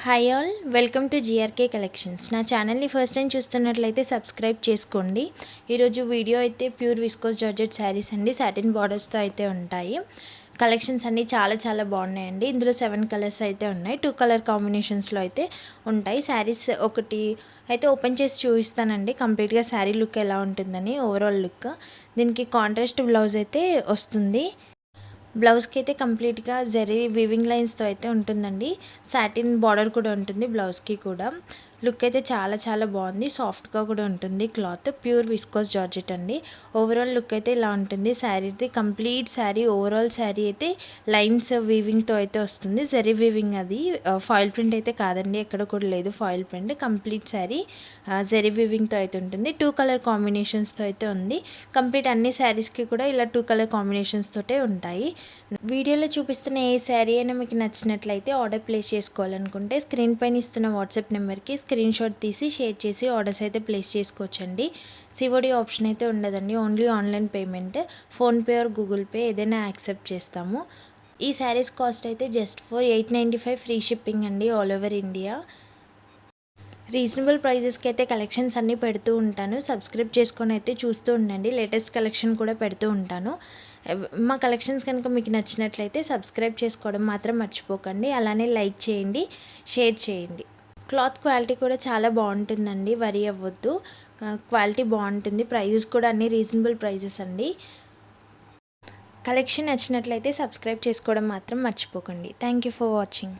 Hi all, welcome to GRK collections. నా ఛానల్ని first time చూస్తున్నట్లయితే సబ్స్క్రైబ్ చేసుకోండి. ఈరోజు వీడియో అయితే ప్యూర్ విస్కోస్ జార్జెట్ శారీస్ అండి, సాటిన్ బార్డర్స్తో అయితే ఉంటాయి. కలెక్షన్స్ అన్నీ చాలా బాగున్నాయండి. ఇందులో 7 కలర్స్ అయితే ఉన్నాయి. 2 కలర్ కాంబినేషన్స్లో అయితే ఉంటాయి. శారీస్ ఒకటి అయితే ఓపెన్ చేసి చూపిస్తానండి, కంప్లీట్గా శారీ లుక్ ఎలా ఉంటుందని. ఓవరాల్ లుక్ దీనికి కాంట్రాస్ట్ బ్లౌజ్ అయితే వస్తుంది. బ్లౌజ్కి అయితే కంప్లీట్గా జరీ వీవింగ్ లైన్స్తో అయితే ఉంటుందండి. సాటిన్ బార్డర్ కూడా ఉంటుంది బ్లౌజ్కి కూడా. లుక్ అయితే చాలా బాగుంది. సాఫ్ట్గా కూడా ఉంటుంది క్లాత్. ప్యూర్ విస్కోస్ జార్జెట్ అండి. ఓవరాల్ లుక్ అయితే ఇలా ఉంటుంది శారీది. కంప్లీట్ శారీ, ఓవరాల్ శారీ అయితే లైన్స్ వీవింగ్తో అయితే వస్తుంది. జరీ వీవింగ్ అది, ఫాయిల్ ప్రింట్ అయితే కాదండి, ఎక్కడ కూడా లేదు foil print. Complete sari zari వీవింగ్తో అయితే ఉంటుంది. 2 కలర్ కాంబినేషన్స్తో అయితే ఉంది. కంప్లీట్ అన్ని శారీస్కి కూడా ఇలా 2 కలర్ కాంబినేషన్స్ తోటే ఉంటాయి. వీడియోలో చూపిస్తున్న ఏ శారీ అయినా మీకు నచ్చినట్లయితే ఆర్డర్ ప్లేస్ చేసుకోవాలనుకుంటే స్క్రీన్ పైన ఇస్తున్న వాట్సాప్ నెంబర్కి స్క్రీన్ షాట్ తీసి షేర్ చేసి ఆర్డర్స్ అయితే ప్లేస్ చేసుకోవచ్చండి. సిఓడి ఆప్షన్ అయితే ఉండదండి, only online payment. PhonePe are Google pay ఏదైనా యాక్సెప్ట్ చేస్తాము. ఈ శారీస్ కాస్ట్ అయితే జస్ట్ ఫర్ 895 ఫ్రీ షిప్పింగ్ అండి, ఆల్ ఓవర్ ఇండియా. రీజనబుల్ ప్రైజెస్కి అయితే కలెక్షన్స్ అన్నీ పెడుతూ ఉంటాను. సబ్స్క్రైబ్ చేసుకొని అయితే చూస్తూ ఉండండి. లేటెస్ట్ కలెక్షన్ కూడా పెడుతూ ఉంటాను. మా కలెక్షన్స్ కనుక మీకు నచ్చినట్లయితే సబ్స్క్రైబ్ చేసుకోవడం మాత్రం మర్చిపోకండి. అలానే లైక్ చేయండి, షేర్ చేయండి. క్లాత్ క్వాలిటీ కూడా చాలా బాగుంటుందండి, వరి అవ్వద్దు. క్వాలిటీ బాగుంటుంది. ప్రైజెస్ కూడా అన్ని రీజనబుల్ ప్రైజెస్ అండి. కలెక్షన్ నచ్చినట్లయితే సబ్స్క్రైబ్ చేసుకోవడం మాత్రం మర్చిపోకండి. Thank you for watching.